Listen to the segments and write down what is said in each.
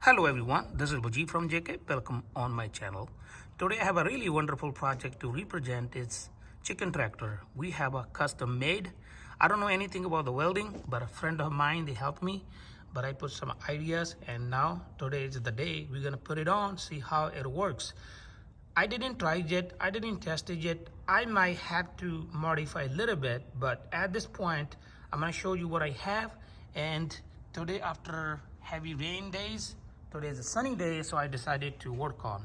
Hello everyone, this is Baljit from JK. Welcome on my channel. Today I have a really wonderful project to represent. It's chicken tractor. We have a custom made. I don't know anything about the welding, but a friend of mine, they helped me. But I put some ideas and now today is the day we're gonna put it on, see how it works. I didn't try it yet, I didn't test it yet. I might have to modify a little bit, but at this point, I'm gonna show you what I have. And today after heavy rain days, today is a sunny day, so I decided to work on.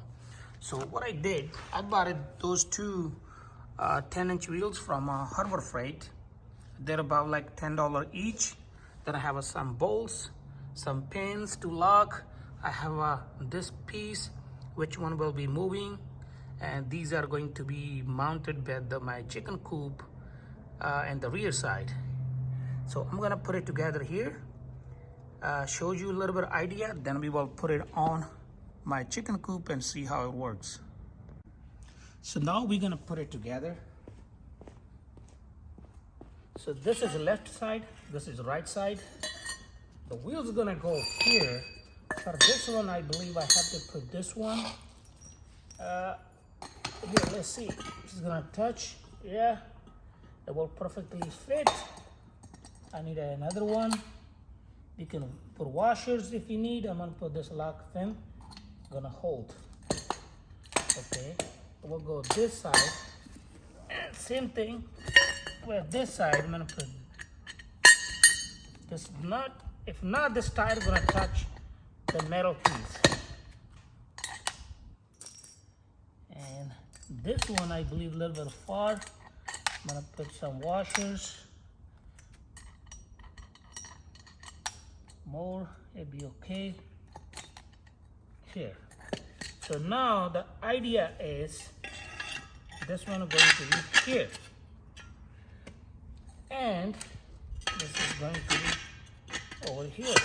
So what I did, I bought those two 10-inch wheels from Harbor Freight. They're about like $10 each. Then I have some bolts, some pins to lock. I have this piece, which one will be moving, and these are going to be mounted by my chicken coop and the rear side. So I'm gonna put it together here, show you a little bit of idea, then we will put it on my chicken coop and see how it works. So now we're gonna put it together. So this is the left side, this is the right side. The wheels are gonna go here. For this one, I believe I have to put this one. Here, let's see. This is gonna touch. Yeah, it will perfectly fit. I need another one. You can put washers if you need. I'm gonna put this lock thing. Gonna hold. Okay, we'll go this side. And same thing. With this side, I'm gonna put this nut. If not, this tire is gonna touch the metal piece. And this one, I believe, a little bit far. I'm gonna put some washers. More, it'd be okay. Here. So now the idea is this one is going to be here. And this is going to be over here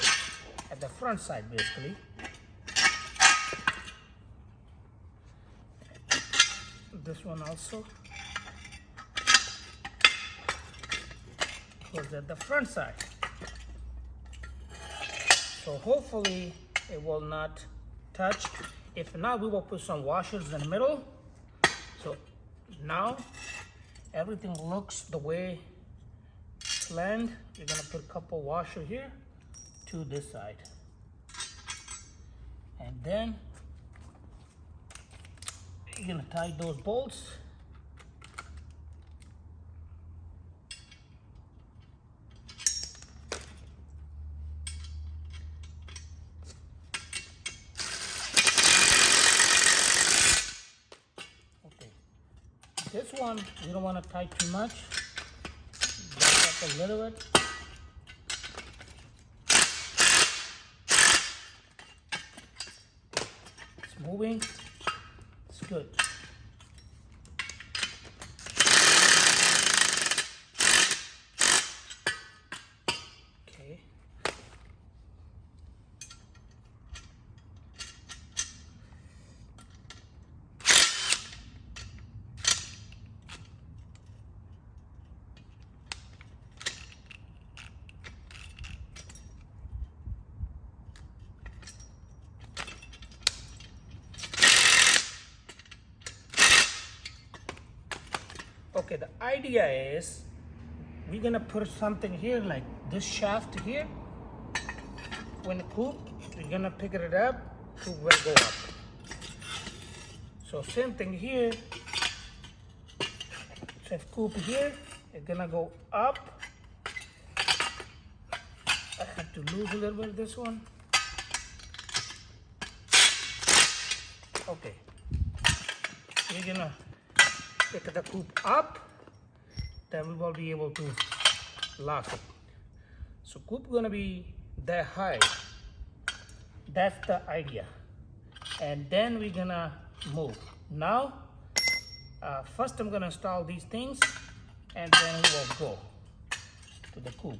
at the front side, basically. This one also goes at the front side. So hopefully it will not touch. If not, we will put some washers in the middle. So now everything looks the way planned. You're gonna put a couple washers here to this side. And then you're gonna tie those bolts. Okay. This one, you don't want to tie too much. Back up a little bit. It's moving. It's good. Okay. Okay, the idea is we're gonna put something here like this shaft here. When the coop, you're gonna pick it up, coop will go up. So same thing here. So if coop here, it's gonna go up. I have to lose a little bit of this one. Okay, you're gonna pick the coop up, then we will be able to lock it. So coop gonna be that high. That's the idea. And then we're gonna move. Now, first I'm gonna install these things and then we will go to the coop.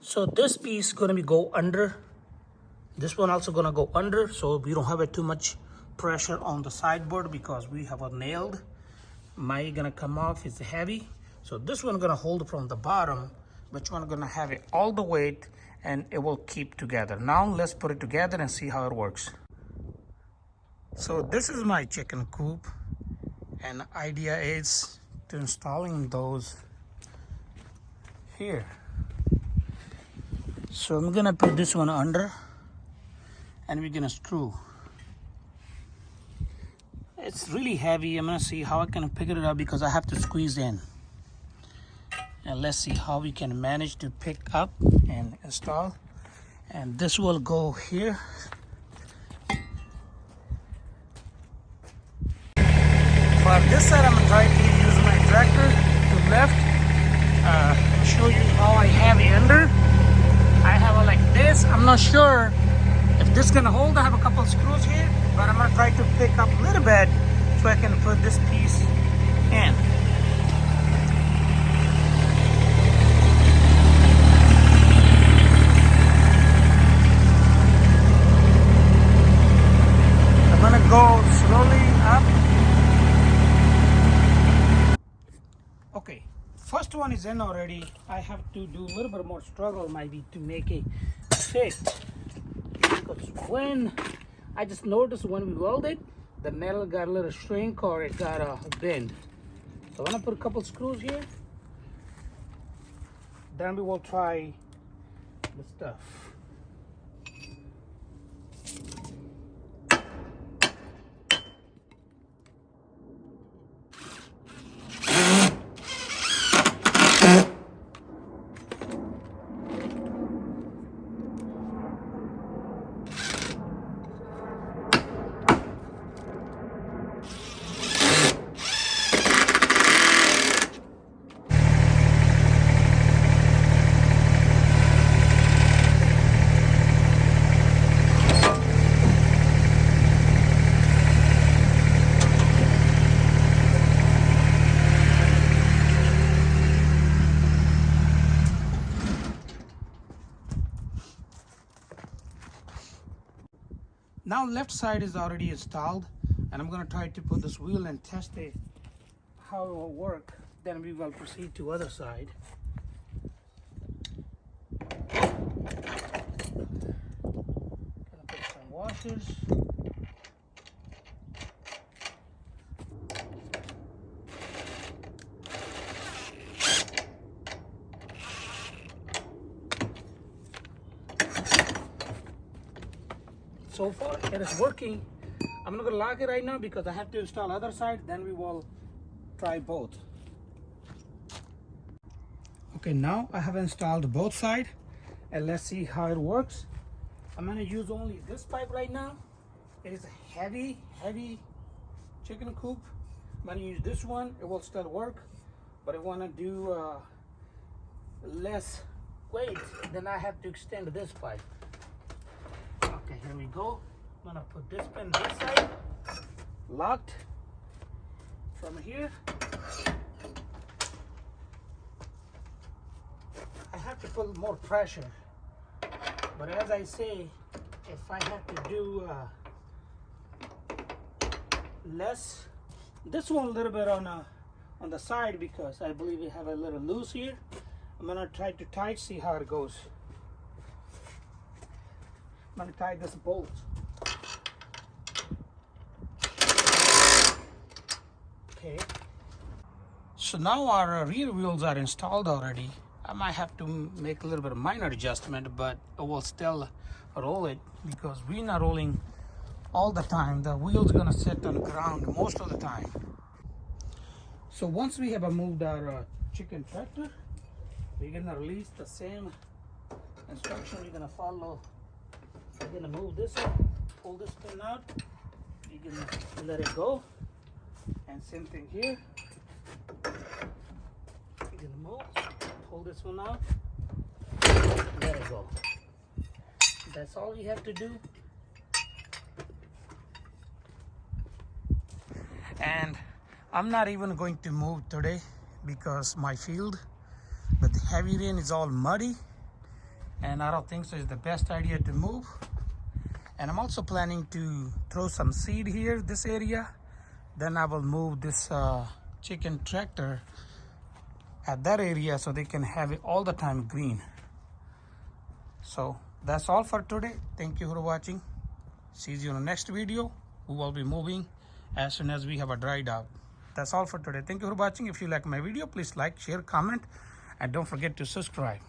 So this piece is gonna be go under. This one also gonna go under, so we don't have it too much pressure on the sideboard because we have a nailed. My gonna come off, it's heavy. So this one gonna hold from the bottom, which one gonna have it all the weight and it will keep together. Now let's put it together and see how it works. So this is my chicken coop, and the idea is to installing those here. So I'm gonna put this one under and we're gonna screw. It's really heavy. I'm gonna see how I can pick it up because I have to squeeze in. And let's see how we can manage to pick up and install. And this will go here. For this side, I'm gonna try to use my tractor to left and show you how I have it under. I have it like this. I'm not sure if this is gonna hold. I have a couple screws here, but I'm gonna try to pick up a little bit so I can put this piece in. I'm gonna go slowly up. Okay, first one is in already. I have to do a little bit more struggle maybe to make it fit. Because when I just noticed when we welded, the metal got a little shrink or it got a bend. So I'm gonna put a couple screws here. Then we will try the stuff. Now left side is already installed, and I'm going to try to put this wheel and test it how it will work. Then we will proceed to other side. Gonna put some washers. So far it is working. I'm not gonna lock it right now because I have to install other side, then we will try both. Okay, now I have installed both sides and let's see how it works. I'm gonna use only this pipe right now. It is a heavy chicken coop. I'm gonna use this one. It will still work, but I want to do less weight, then I have to extend this pipe. Okay, here we go. I'm gonna put this pin this side, locked from here. I have to put more pressure, but as I say, if I have to do less, this one a little bit on the side because I believe we have a little loose here. I'm gonna try to tight, see how it goes. I'm gonna tie this bolt. Okay. So now our rear wheels are installed already. I might have to make a little bit of minor adjustment, but I will still roll it because we're not rolling all the time. The wheel's gonna sit on the ground most of the time. So once we have moved our chicken tractor, we're gonna release the same instruction we're gonna follow. We're gonna move this up, pull this pin out, we're gonna let it go, and same thing here. We're gonna move, pull this one out, let it go. That's all you have to do. And I'm not even going to move today because my field with the heavy rain is all muddy, and I don't think so it's the best idea to move. And I'm also planning to throw some seed here, this area. Then I will move this chicken tractor at that area so they can have it all the time green. So that's all for today. Thank you for watching. See you in the next video. We will be moving as soon as we have a dried out. That's all for today. Thank you for watching. If you like my video, please like, share, comment, and don't forget to subscribe.